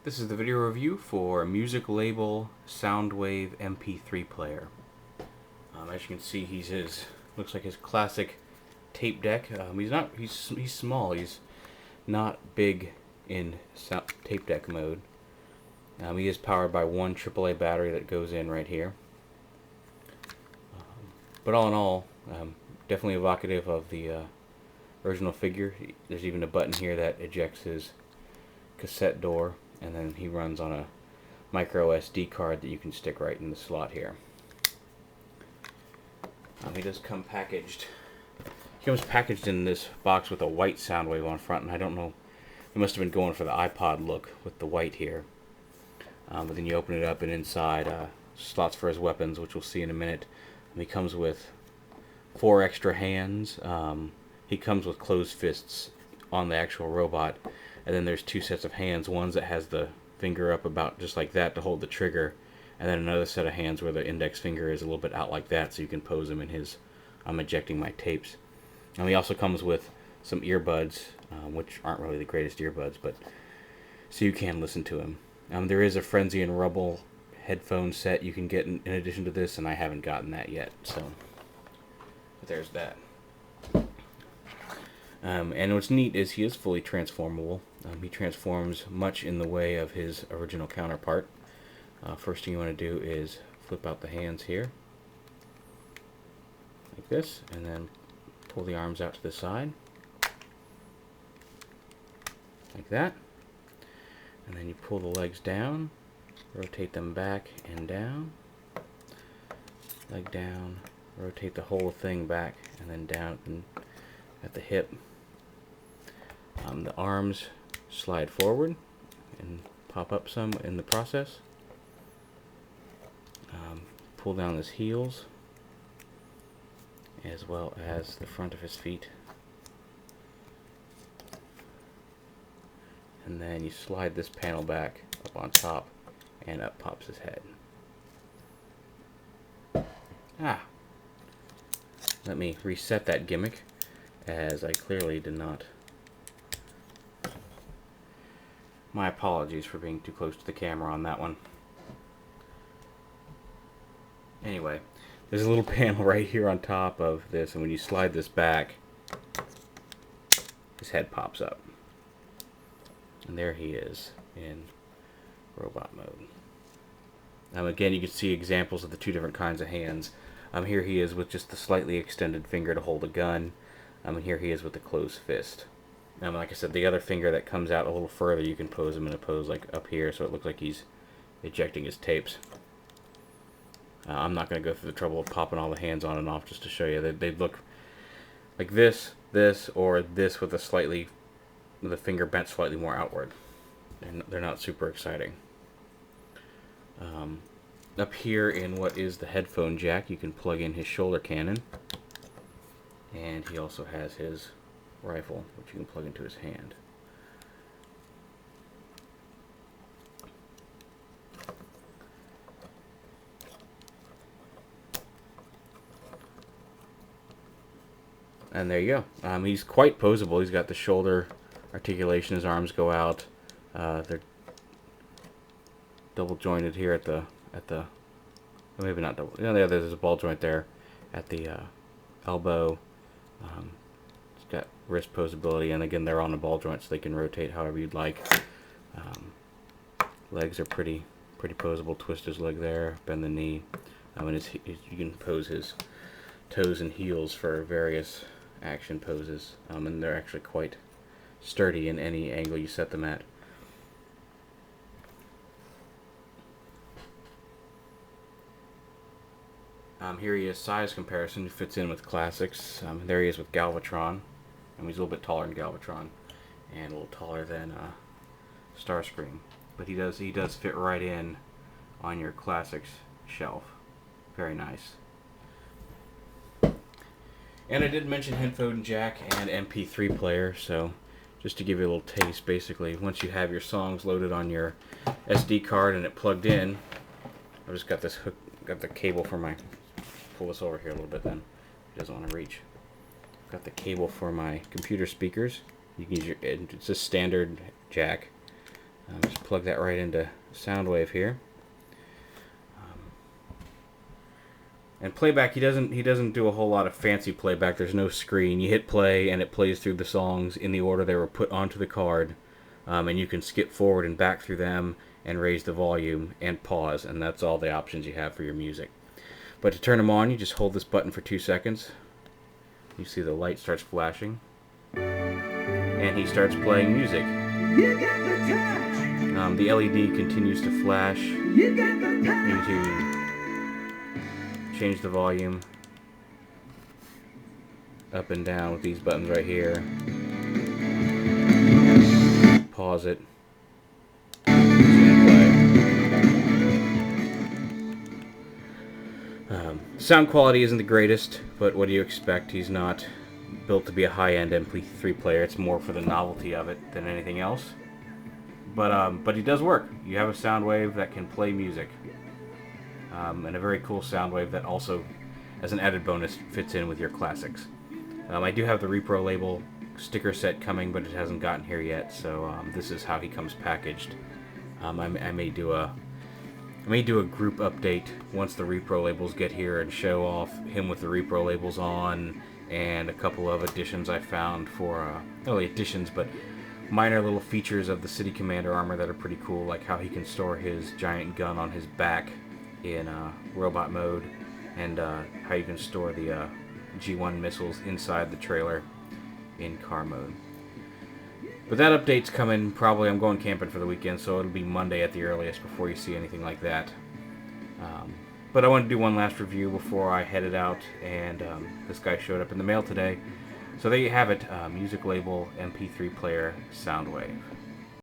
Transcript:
This is the video review for a music label Soundwave MP3 player. As you can see, looks like his classic tape deck. He's small. He's not big in tape deck mode. He is powered by one AAA battery that goes in right here. But all in all, definitely evocative of the original figure. There's even a button here that ejects his cassette door, and then he runs on a micro SD card that you can stick right in the slot here. He does come packaged. He comes packaged in this box with a white Soundwave on front, and I don't know, he must have been going for the iPod look with the white here. But then you open it up, and inside slots for his weapons, which we'll see in a minute. And he comes with 4 extra hands. He comes with closed fists on the actual robot, and then there's 2 sets of hands. One's that has the finger up about just like that to hold the trigger, and then another set of hands where the index finger is a little bit out like that, so you can pose him in his I'm ejecting my tapes. He also comes with some earbuds, which aren't really the greatest earbuds, but so you can listen to him. There is a Frenzy and Rubble headphone set you can get in addition to this, and I haven't gotten that yet, so but there's that. And what's neat is he is fully transformable. He transforms much in the way of his original counterpart. First thing you want to do is flip out the hands here, like this, and then pull the arms out to the side, like that. And then you pull the legs down, rotate them back and down, leg down, rotate the whole thing back and then down and at the hip. The arms slide forward and pop up some in the process. Pull down his heels as well as the front of his feet. And then you slide this panel back up on top, and up pops his head. Let me reset that gimmick, as I clearly did not. My apologies for being too close to the camera on that one. Anyway, there's a little panel right here on top of this, and when you slide this back, his head pops up. And there he is in robot mode. Again, you can see examples of the 2 different kinds of hands. Here he is with just the slightly extended finger to hold a gun. And here he is with the closed fist. Like I said, the other finger that comes out a little further, you can pose him in a pose like up here, so it looks like he's ejecting his tapes. I'm not going to go through the trouble of popping all the hands on and off just to show you. They look like this, or this with the finger bent slightly more outward. They're not super exciting. Up here in what is the headphone jack, you can plug in his shoulder cannon, and he also has his rifle, which you can plug into his hand. And there you go. He's quite posable. He's got the shoulder articulation. His arms go out. They're double jointed here at the maybe not double. Yeah, there's a ball joint there at the elbow. It's got wrist posability, and again, they're on a ball joint, so they can rotate however you'd like. Legs are pretty posable. Twist his leg there, bend the knee. And you can pose his toes and heels for various action poses, and they're actually quite sturdy in any angle you set them at. Here he is, size comparison. He fits in with classics. There he is with Galvatron. He's a little bit taller than Galvatron, and a little taller than Starscream. But he does fit right in on your classics shelf. Very nice. And I did mention headphone jack and MP3 player, so just to give you a little taste, basically, once you have your songs loaded on your SD card and it plugged in, I've just got this hook, got the cable for my, pull this over here a little bit then, it doesn't want to reach. Got the cable for my computer speakers. You can use it's a standard jack. Just plug that right into Soundwave here. And playback, he doesn't do a whole lot of fancy playback. There's no screen. You hit play and it plays through the songs in the order they were put onto the card, and you can skip forward and back through them and raise the volume and pause, and that's all the options you have for your music. But to turn them on, you just hold this button for 2 seconds. You see the light starts flashing, and he starts playing music. The LED continues to flash. You need to change the volume up and down with these buttons right here. Pause it. Sound quality isn't the greatest, but what do you expect? He's not built to be a high-end MP3 player. It's more for the novelty of it than anything else. But he does work. You have a Soundwave that can play music. And a very cool Soundwave that also, as an added bonus, fits in with your classics. I do have the Repro label sticker set coming, but it hasn't gotten here yet, so this is how he comes packaged. I may do a group update once the Repro labels get here and show off him with the Repro labels on, and a couple of additions I found for, not really additions, but minor little features of the City Commander armor that are pretty cool, like how he can store his giant gun on his back in robot mode, and how you can store the G1 missiles inside the trailer in car mode. But that update's coming probably. I'm going camping for the weekend, so it'll be Monday at the earliest before you see anything like that. But I want to do one last review before I headed out, and this guy showed up in the mail today. So there you have it, music label MP3 player Soundwave.